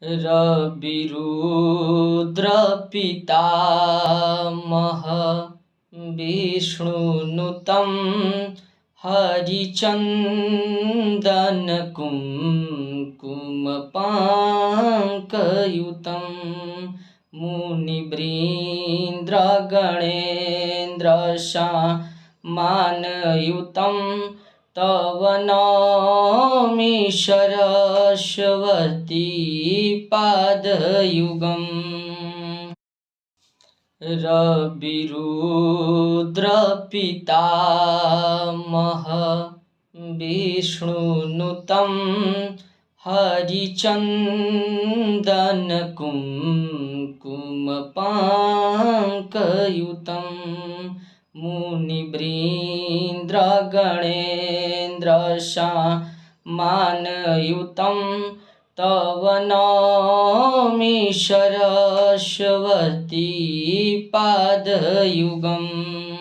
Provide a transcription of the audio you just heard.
रविरुद्रपितामह विष्णुनुतं हरिचन्दनकुङ्कुमपाङ्कयुतं मुनिवृन्द्रगणेन्द्रशामानयुतं तव नौमि सरस्वती पादयुगम्। रविरुद्रपितामह विष्णुनुतं हरिचन्दनकुङ्कुमपाङ्कयुतं मुनिवृन्द्रगणेन्द्रशामानयुतं तव नौमि सरस्वती पादयुगम्।